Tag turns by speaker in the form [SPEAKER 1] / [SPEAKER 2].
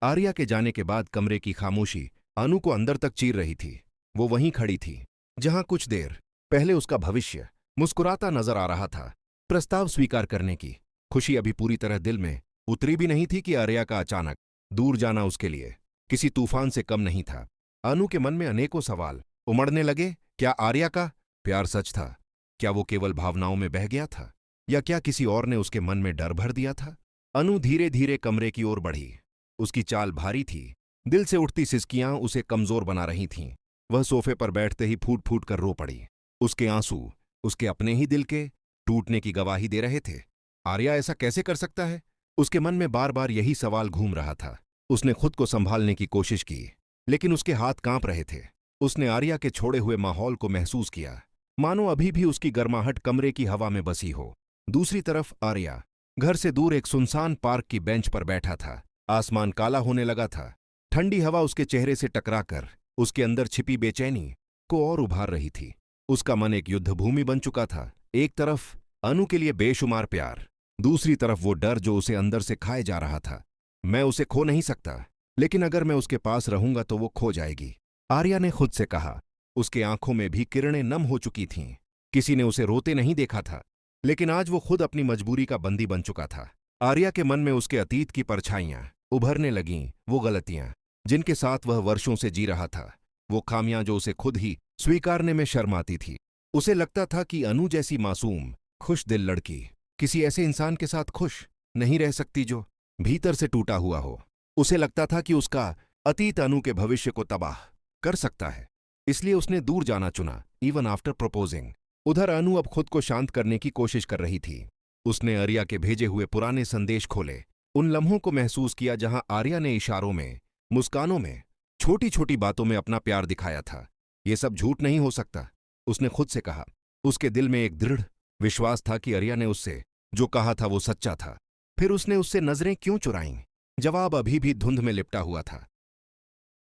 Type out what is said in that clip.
[SPEAKER 1] आर्या के जाने के बाद कमरे की खामोशी अनु को अंदर तक चीर रही थी। वो वहीं खड़ी थी जहां कुछ देर पहले उसका भविष्य मुस्कुराता नजर आ रहा था। प्रस्ताव स्वीकार करने की खुशी अभी पूरी तरह दिल में उतरी भी नहीं थी कि आर्या का अचानक दूर जाना उसके लिए किसी तूफान से कम नहीं था। अनु के मन में अनेकों सवाल उमड़ने लगे। क्या आर्या का प्यार सच था? क्या वो केवल भावनाओं में बह गया था, या क्या किसी और ने उसके मन में डर भर दिया था? अनु धीरे धीरे कमरे की ओर बढ़ी। उसकी चाल भारी थी, दिल से उठती सिसकियां उसे कमजोर बना रही थीं। वह सोफे पर बैठते ही फूट फूट कर रो पड़ी। उसके आंसू उसके अपने ही दिल के टूटने की गवाही दे रहे थे। आर्या ऐसा कैसे कर सकता है? उसके मन में बार बार यही सवाल घूम रहा था। उसने खुद को संभालने की कोशिश की, लेकिन उसके हाथ कांप रहे थे। उसने आर्या के छोड़े हुए माहौल को महसूस किया, मानो अभी भी उसकी गर्माहट कमरे की हवा में बसी हो। दूसरी तरफ आर्या घर से दूर एक सुनसान पार्क की बेंच पर बैठा था। आसमान काला होने लगा था। ठंडी हवा उसके चेहरे से टकराकर उसके अंदर छिपी बेचैनी को और उभार रही थी। उसका मन एक युद्धभूमि बन चुका था। एक तरफ अनु के लिए बेशुमार प्यार, दूसरी तरफ वो डर जो उसे अंदर से खाए जा रहा था। मैं उसे खो नहीं सकता, लेकिन अगर मैं उसके पास रहूंगा तो वो खो जाएगी, आर्या ने खुद से कहा। उसके आंखों में भी किरणें नम हो चुकी थीं। किसी ने उसे रोते नहीं देखा था, लेकिन आज वो खुद अपनी मजबूरी का बंदी बन चुका था। आर्या के मन में उसके अतीत की परछाइयां उभरने लगीं, वो गलतियां जिनके साथ वह वर्षों से जी रहा था, वो खामियां जो उसे खुद ही स्वीकारने में शर्म आती थी। उसे लगता था कि अनु जैसी मासूम खुश दिल लड़की किसी ऐसे इंसान के साथ खुश नहीं रह सकती जो भीतर से टूटा हुआ हो। उसे लगता था कि उसका अतीत अनु के भविष्य को तबाह कर सकता है, इसलिए उसने दूर जाना चुना, इवन आफ्टर प्रपोजिंग। उधर अनु अब खुद को शांत करने की कोशिश कर रही थी। उसने आर्या के भेजे हुए पुराने संदेश खोले, उन लम्हों को महसूस किया जहां आर्या ने इशारों में, मुस्कानों में, छोटी छोटी बातों में अपना प्यार दिखाया था। ये सब झूठ नहीं हो सकता, उसने खुद से कहा। उसके दिल में एक दृढ़ विश्वास था कि आर्या ने उससे जो कहा था वो सच्चा था। फिर उसने उससे नजरें क्यों चुराईं? जवाब अभी भी धुंध में लिपटा हुआ था।